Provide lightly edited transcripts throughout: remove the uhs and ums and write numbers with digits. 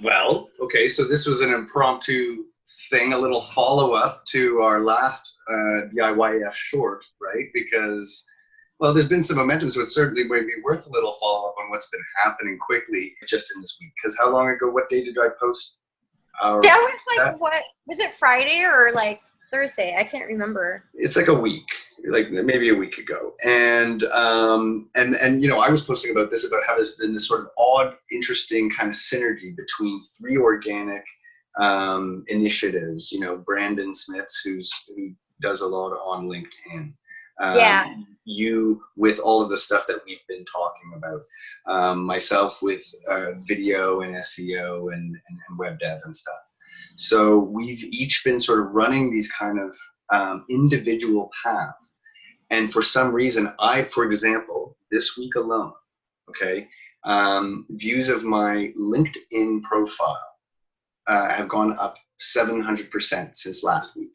Well, okay, so this was an impromptu thing, a little follow-up to our last BIYF short, right? Because, well, there's been some momentum, so it certainly might be worth a little follow-up on what's been happening quickly just in this week. Because how long ago, what day did I post our... That was like, what, was it Friday or like Thursday? I can't remember. It's like a week, like maybe a week ago. And you know, I was posting about this, about how there's been this sort of odd, interesting kind of synergy between 3 organic initiatives. You know, Brandon Smiths, who does a lot on LinkedIn. Yeah. You with all of the stuff that we've been talking about. Myself with video and SEO and web dev and stuff. So we've each been sort of running these kind of individual paths. And for some reason, for example, this week alone, okay, views of my LinkedIn profile have gone up 700% since last week.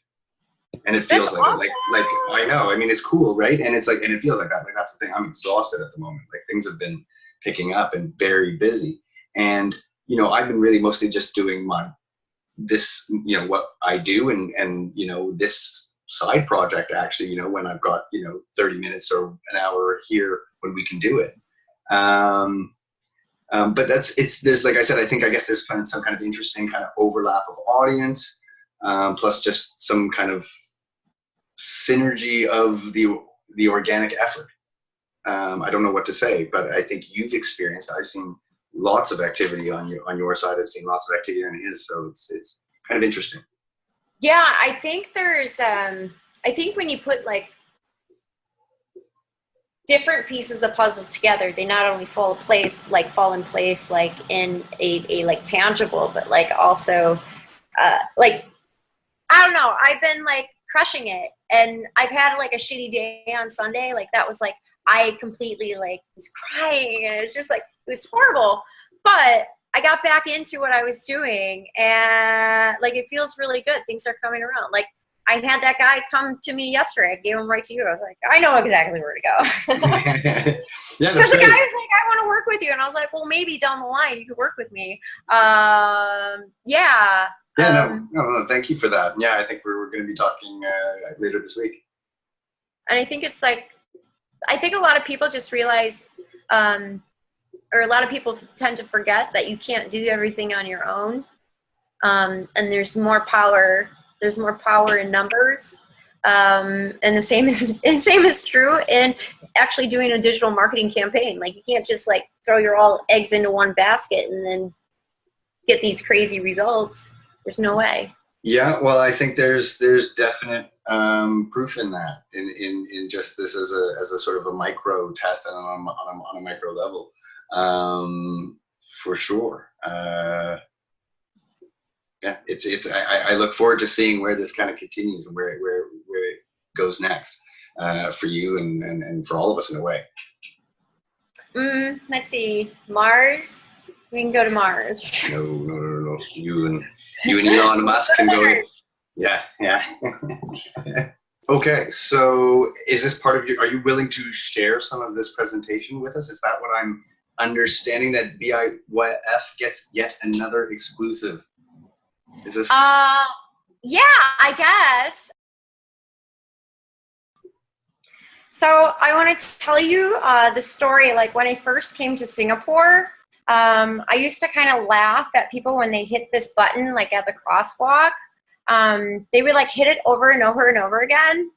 And it feels like, awesome. like I know, I mean, it's cool, right? And it's like, and it feels like that. Like, that's the thing. I'm exhausted at the moment. Like, things have been picking up and very busy. And, you know, I've been really mostly just doing this, you know, what I do, and you know, this side project actually, you know, when I've got, you know, 30 minutes or an hour here when we can do it. But there's, like I said, I guess there's kind of some kind of interesting kind of overlap of audience, plus just some kind of synergy of the organic effort. I don't know what to say, but I think you've experienced, I've seen lots of activity on your side. I've seen lots of activity on his, so it's kind of interesting. Yeah, I think there's I think when you put like different pieces of the puzzle together, they not only fall in place like in a like tangible, but like also like, I don't know, I've been like crushing it, and I've had like a shitty day on Sunday. Like, that was like, I completely like was crying, and it was just like, it was horrible, but I got back into what I was doing, and like, it feels really good. Things are coming around. Like, I had that guy come to me yesterday. I gave him right to you. I was like, I know exactly where to go. Yeah, because the guy was like, I want to work with you, and I was like, well, maybe down the line you could work with me. Yeah. Yeah, no, thank you for that. Yeah, I think we're going to be talking later this week. And I think it's like, I think a lot of people just realize, or a lot of people tend to forget that you can't do everything on your own. And there's more power. There's more power in numbers. And the same is true in actually doing a digital marketing campaign. Like, you can't just like throw your all eggs into one basket and then get these crazy results. There's no way. Yeah, well, I think there's definite proof in that, in just this as a sort of a micro test and on a micro level, for sure. Yeah, I look forward to seeing where this kind of continues and where it goes next, for you and for all of us in a way. Let's see, Mars. We can go to Mars. No. You and Elon Musk can go. Yeah. Okay, so is this part of are you willing to share some of this presentation with us? Is that what I'm understanding, that BIYF gets yet another exclusive? Is this? Yeah, I guess. So I want to tell you the story. Like, when I first came to Singapore, I used to kind of laugh at people when they hit this button, like at the crosswalk. They would like hit it over and over and over again,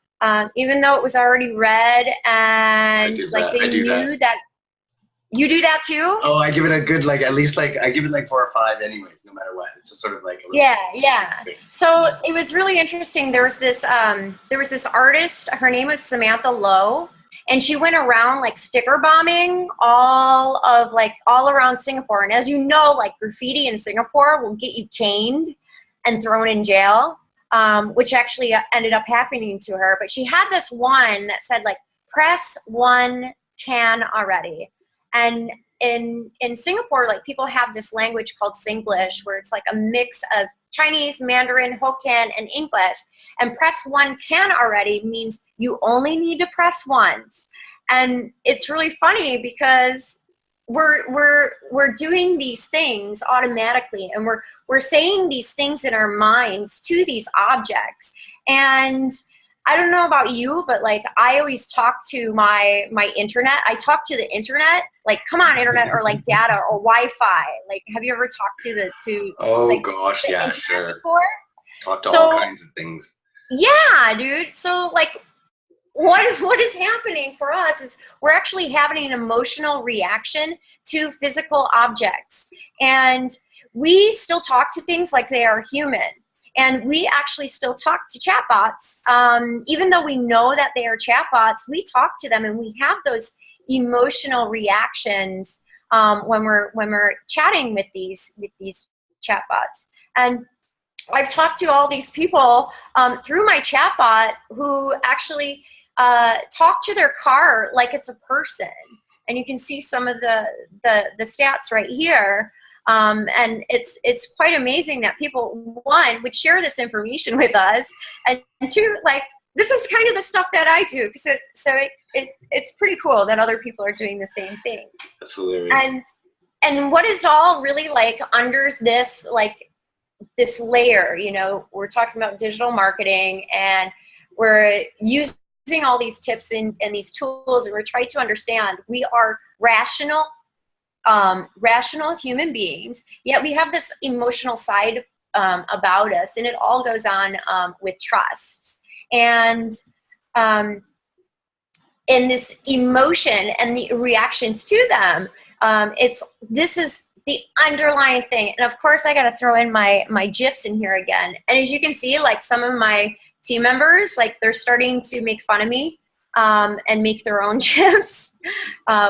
even though it was already red, and like they knew that. You do that too? Oh, I give it a good, like, at least like, I give it like 4 or 5 anyways, no matter what. It's just sort of like a little yeah. So it was really interesting. There was this artist, her name was Samantha Lowe, and she went around like sticker bombing all around Singapore. And as you know, like, graffiti in Singapore will get you caned and thrown in jail, which actually ended up happening to her. But she had this one that said like, press 1 can already. And in Singapore, like, people have this language called Singlish, where it's like a mix of Chinese, Mandarin, Hokkien, and English. And press 1 can already means you only need to press once. And it's really funny because we're doing these things automatically, and we're saying these things in our minds to these objects. And I don't know about you, but like I always talk to my internet. I talk to the internet, like, come on, internet, or like data or Wi-Fi. Like, have you ever talked to Oh like, gosh, the yeah, internet sure. before? Talk to So, all kinds of things. yeah, dude. So like, what is happening for us is we're actually having an emotional reaction to physical objects, and we still talk to things like they are human, and we actually still talk to chatbots. Even though we know that they are chatbots, we talk to them and we have those emotional reactions when we're chatting with these chatbots. And I've talked to all these people through my chatbot who actually talk to their car like it's a person. And you can see some of the stats right here. And it's quite amazing that people, one, would share this information with us, and two, like, this is kind of the stuff that I do. So it's pretty cool that other people are doing the same thing. That's hilarious. And what is all really like under this, like, this layer, you know, we're talking about digital marketing, and we're using all these tips and these tools, and we're trying to understand we are rational human beings, yet we have this emotional side about us, and it all goes on with trust. And in this emotion and the reactions to them, this is the underlying thing. And of course, I got to throw in my GIFs in here again. And as you can see, like, some of my team members, like, they're starting to make fun of me and make their own GIFs,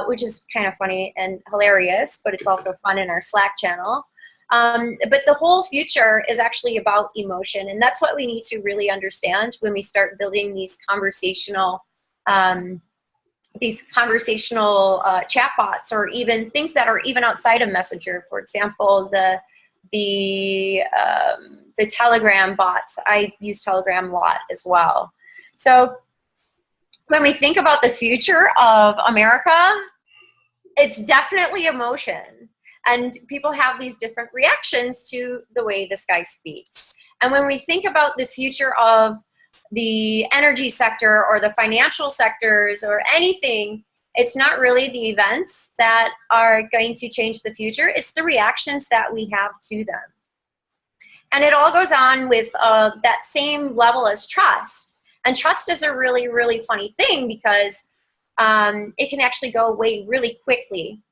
which is kind of funny and hilarious, but it's also fun in our Slack channel. But the whole future is actually about emotion, and that's what we need to really understand when we start building these conversational chatbots, or even things that are even outside of Messenger. For example, the Telegram bots. I use Telegram a lot as well. So when we think about the future of America, it's definitely emotion. And people have these different reactions to the way this guy speaks. And when we think about the future of the energy sector or the financial sectors or anything, it's not really the events that are going to change the future. It's the reactions that we have to them. And it all goes on with that same level as trust. And trust is a really, really funny thing, because it can actually go away really quickly.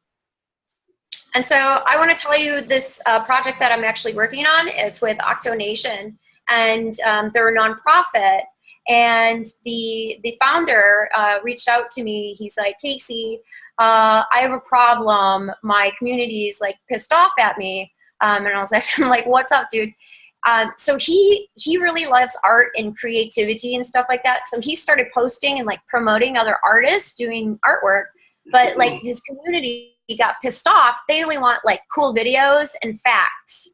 And so I want to tell you this project that I'm actually working on. It's with OctoNation, and they're a nonprofit. And the founder reached out to me. He's like, Casie, I have a problem. My community is like pissed off at me. And I was like, what's up, dude? So he really loves art and creativity and stuff like that. So he started posting and like promoting other artists doing artwork. But like his community got pissed off. They only want like cool videos and facts.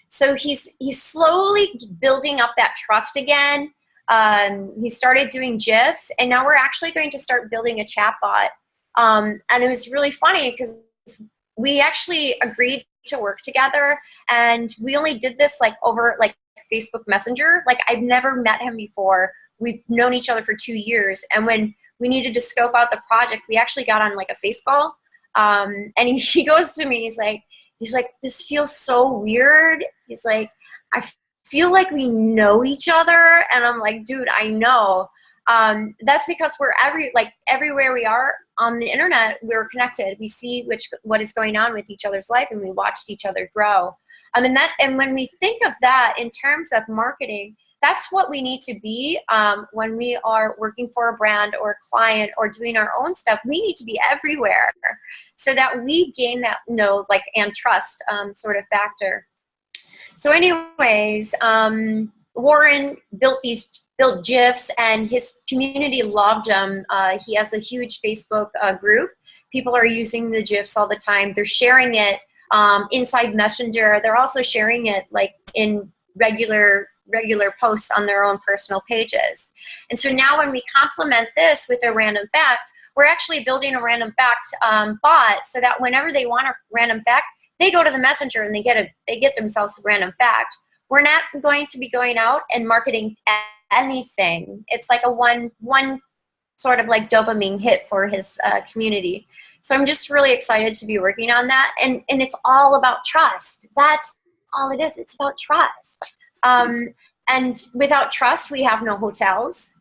So he's slowly building up that trust again. He started doing GIFs, and now we're actually going to start building a chatbot. And it was really funny because we actually agreed to work together, and we only did this like over like Facebook Messenger. Like, I've never met him before. We've known each other for 2 years, and when we needed to scope out the project, we actually got on like a face call. And he goes to me, he's like, this feels so weird. He's like, I feel like we know each other. And I'm like, dude, I know. That's because we're everywhere we are on the internet, we're connected. We see what is going on with each other's life, and we watched each other grow. And when we think of that in terms of marketing, that's what we need to be when we are working for a brand or a client or doing our own stuff. We need to be everywhere so that we gain that know, like, and trust sort of factor. So anyways, Warren built GIFs, and his community loved them. He has a huge Facebook group. People are using the GIFs all the time. They're sharing it inside Messenger. They're also sharing it like in regular regular posts on their own personal pages. And so now when we complement this with a random fact, we're actually building a random fact bot, so that whenever they want a random fact, they go to the messenger and they get themselves a random fact. We're not going to be going out and marketing anything. It's like a one sort of like dopamine hit for his community. So I'm just really excited to be working on that. And it's all about trust. That's all it is. It's about trust. And without trust, we have no hotels.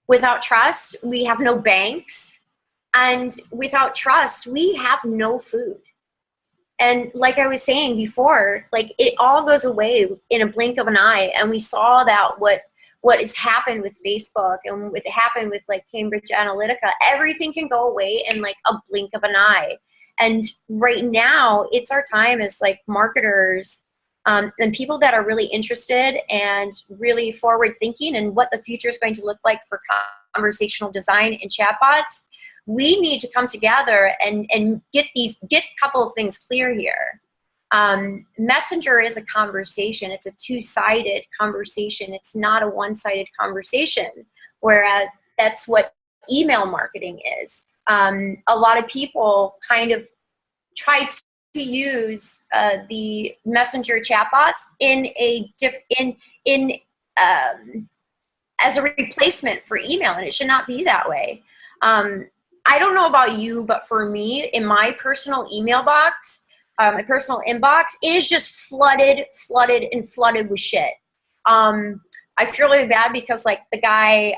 Without trust, we have no banks. And without trust, we have no food. And like I was saying before, like it all goes away in a blink of an eye. And we saw that what has happened with Facebook and what happened with like Cambridge Analytica, everything can go away in like a blink of an eye. And right now it's our time as like marketers and people that are really interested and really forward thinking and what the future is going to look like for conversational design and chatbots. We need to come together and get a couple of things clear here. Messenger is a conversation. It's a two-sided conversation. It's not a one-sided conversation, whereas that's what email marketing is. A lot of people kind of try to use the messenger chatbots as a replacement for email, and it should not be that way. I don't know about you, but for me, in my personal email box, my personal inbox, it is just flooded with shit. I feel really bad because like the guy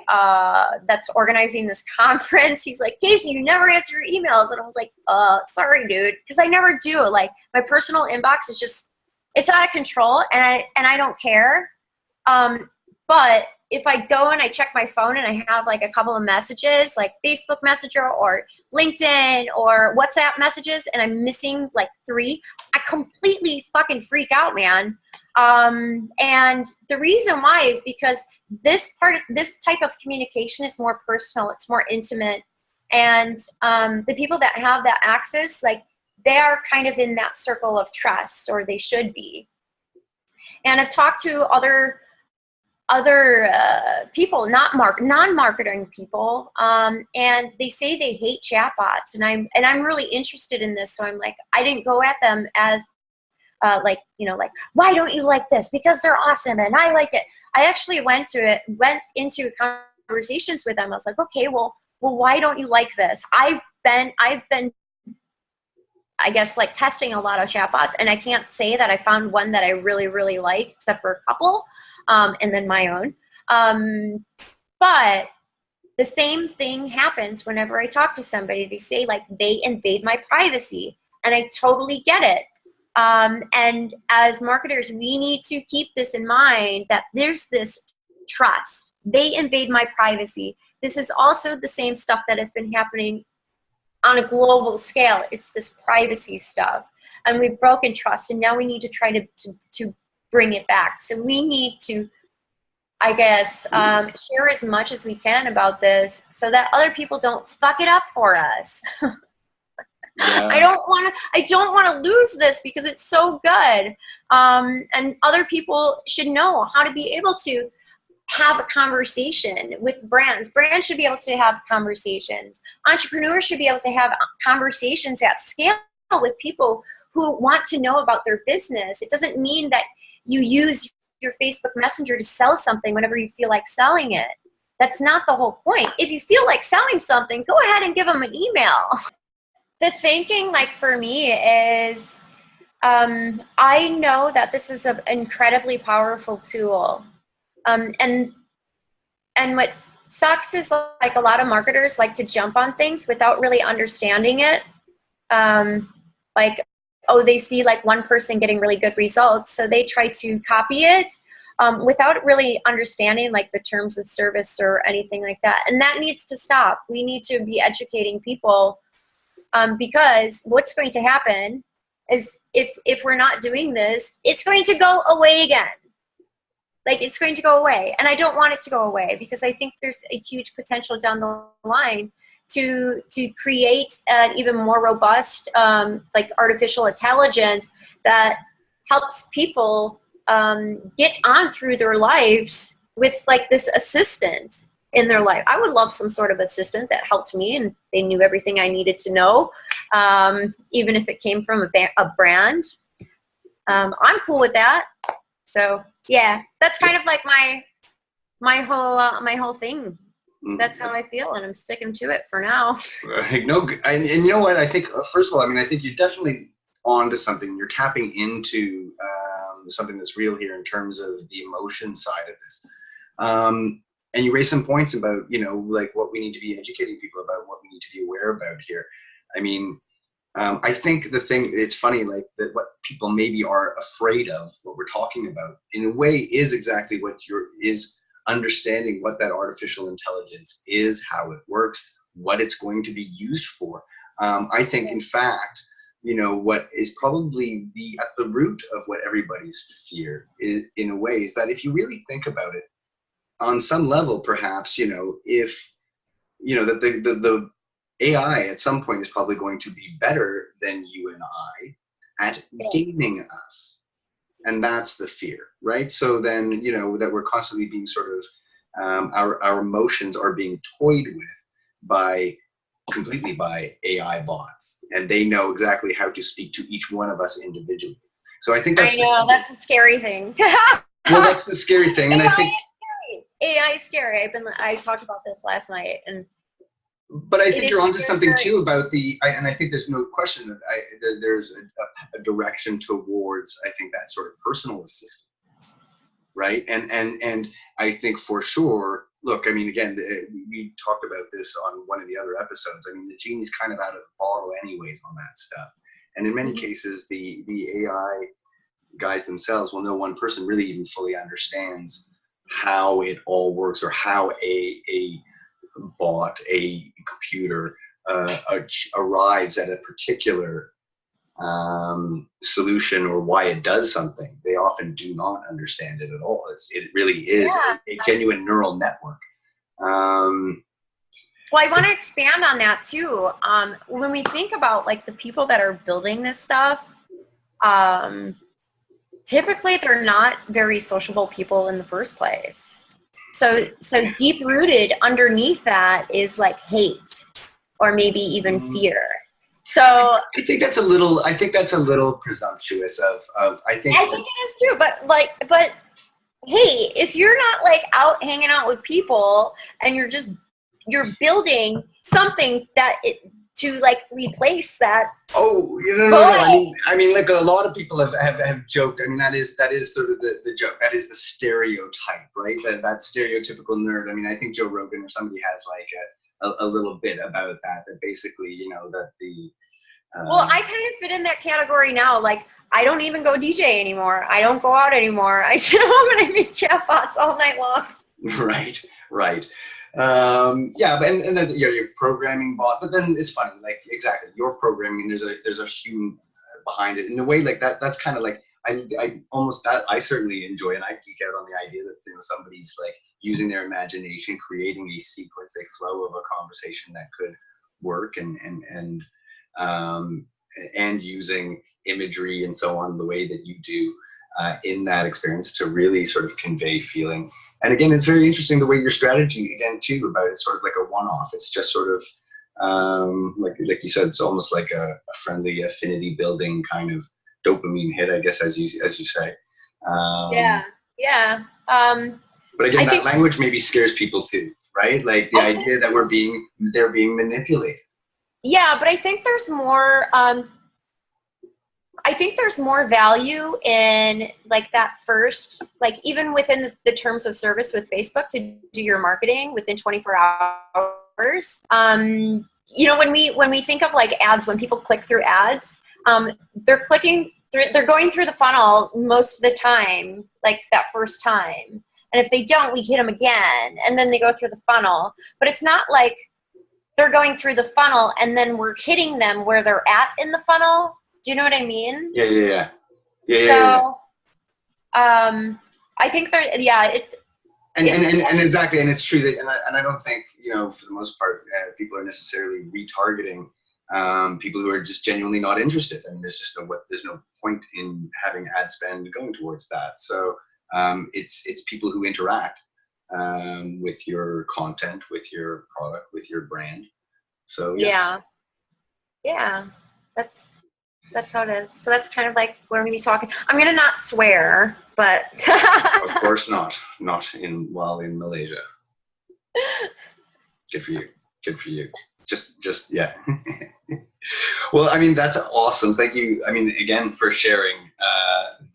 that's organizing this conference, he's like, Casie, you never answer your emails. And I was like, sorry, dude, because I never do. Like my personal inbox is just, it's out of control, and I don't care. But if I go and I check my phone and I have like a couple of messages, like Facebook Messenger or LinkedIn or WhatsApp messages, and I'm missing like 3, I completely fucking freak out, man. And the reason why is because this type of communication is more personal, it's more intimate, and the people that have that access, like they are kind of in that circle of trust, or they should be. And I've talked to other people, non-marketing people, and they say they hate chatbots, and I'm really interested in this. So I'm like, I didn't go at them as like, you know, like, why don't you like this? Because they're awesome and I like it. I actually went into conversations with them. I was like, okay, well, why don't you like this? I've been, I guess, like testing a lot of chatbots, and I can't say that I found one that I really, really like, except for a couple, and then my own. But the same thing happens whenever I talk to somebody. They say like they invade my privacy, and I totally get it. And as marketers, we need to keep this in mind, that there's this trust. They invade my privacy. This is also the same stuff that has been happening on a global scale. It's this privacy stuff, and we've broken trust, and now we need to try to bring it back. So we need to, I guess, share as much as we can about this, so that other people don't fuck it up for us. Yeah. I don't want to lose this, because it's so good, and other people should know how to be able to have a conversation with brands. Brands should be able to have conversations. Entrepreneurs should be able to have conversations at scale with people who want to know about their business. It doesn't mean that you use your Facebook Messenger to sell something whenever you feel like selling it. That's not the whole point. If you feel like selling something, go ahead and give them an email. The thinking, like for me, is I know that this is an incredibly powerful tool. And what sucks is like a lot of marketers like to jump on things without really understanding it. Like, oh, they see like one person getting really good results, so they try to copy it without really understanding like the terms of service or anything like that. And that needs to stop. We need to be educating people, because what's going to happen is if we're not doing this, it's going to go away again. Like, it's going to go away, and I don't want it to go away, because I think there's a huge potential down the line to create an even more robust like artificial intelligence that helps people get on through their lives with like this assistant in their life. I would love some sort of assistant that helped me and they knew everything I needed to know, even if it came from a brand. I'm cool with that. So yeah, that's kind of like my whole thing. That's how I feel, and I'm sticking to it for now. No, and you know what? I think first of all, I mean, I think you're definitely onto something. You're tapping into something that's real here in terms of the emotion side of this. And you raise some points about, you know, like what we need to be educating people about, what we need to be aware about here. I mean, I think the thing, it's funny, like that what people maybe are afraid of, what we're talking about, in a way is exactly what is understanding what that artificial intelligence is, how it works, what it's going to be used for. I think, in fact, you know, what is probably at the root of what everybody's fear is, in a way, is that if you really think about it, on some level, perhaps, you know, if, you know, that the AI at some point is probably going to be better than you and I at gaming us. And that's the fear, right? So then, you know, that we're constantly being sort of, our emotions are being toyed with completely by AI bots. And they know exactly how to speak to each one of us individually. So I think that's— I know, that's the scary thing. Well, that's the scary thing. And I think AI is scary. I talked about this last night, and but I think you're onto something too about and I think there's no question that there's a direction towards, I think, that sort of personal assistant, right? And I think for sure, look, I mean, again, we talked about this on one of the other episodes. I mean, the genie's kind of out of the bottle anyways on that stuff. And in many cases, the AI guys themselves, well, no one person really even fully understands how it all works, or how a bot, a computer arrives at a particular solution, or why it does something. They often do not understand it at all. It really is a genuine neural network. Well, I want to expand on that too. When we think about like the people that are building this stuff, typically they're not very sociable people in the first place. So deep rooted underneath that is like hate, or maybe even fear. So I think that's a little presumptuous I think it is too, but hey, if you're not like out hanging out with people and you're building something to like replace that. Oh, no. I mean, like a lot of people have joked. I mean, that is sort of the joke. That is the stereotype, right? That stereotypical nerd. I mean, I think Joe Rogan or somebody has like a little bit about that basically, you know, that the. Well, I kind of fit in that category now. Like, I don't even go DJ anymore. I don't go out anymore. I sit home and I make chatbots all night long. Right. Yeah, but and then you're programming bot, but then it's funny, like exactly, you're programming, and there's a human behind it in a way, like that's kind of like I certainly enjoy, and I geek out on the idea that, you know, somebody's like using their imagination, creating a sequence, a flow of a conversation that could work, and using imagery and so on the way that you do in that experience to really sort of convey feeling. And again, it's very interesting the way your strategy, again, too, about it's sort of like a one-off. It's just sort of like you said, it's almost like a friendly affinity building kind of dopamine hit, I guess, as you say. Yeah. But again, that language maybe scares people too, right? Like the idea that they're being manipulated. Yeah, but I think there's more. I think there's more value in like that first, like even within the terms of service with Facebook to do your marketing within 24 hours. You know, when we think of like ads, when people click through ads, they're going through the funnel most of the time, like that first time. And if they don't, we hit them again, and then they go through the funnel. But it's not like they're going through the funnel and then we're hitting them where they're at in the funnel. Do you know what I mean? Yeah. I think it's exactly, and it's true that, and I don't think, you know, for the most part, people are necessarily retargeting people who are just genuinely not interested. I mean, there's no point in having ad spend going towards that. So it's people who interact with your content, with your product, with your brand. So yeah, that's how it is. So that's kind of like what I'm gonna be talking. I'm gonna not swear, but of course not while in Malaysia. Good for you. Good for you. Just yeah. Well, I mean, that's awesome. Thank you. I mean, again, for sharing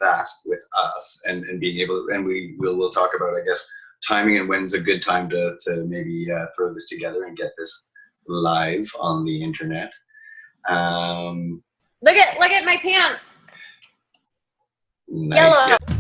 that with us and being able, and we'll talk about, I guess, timing and when's a good time to maybe throw this together and get this live on the internet. Look at my pants. Nice. Yellow. Yeah.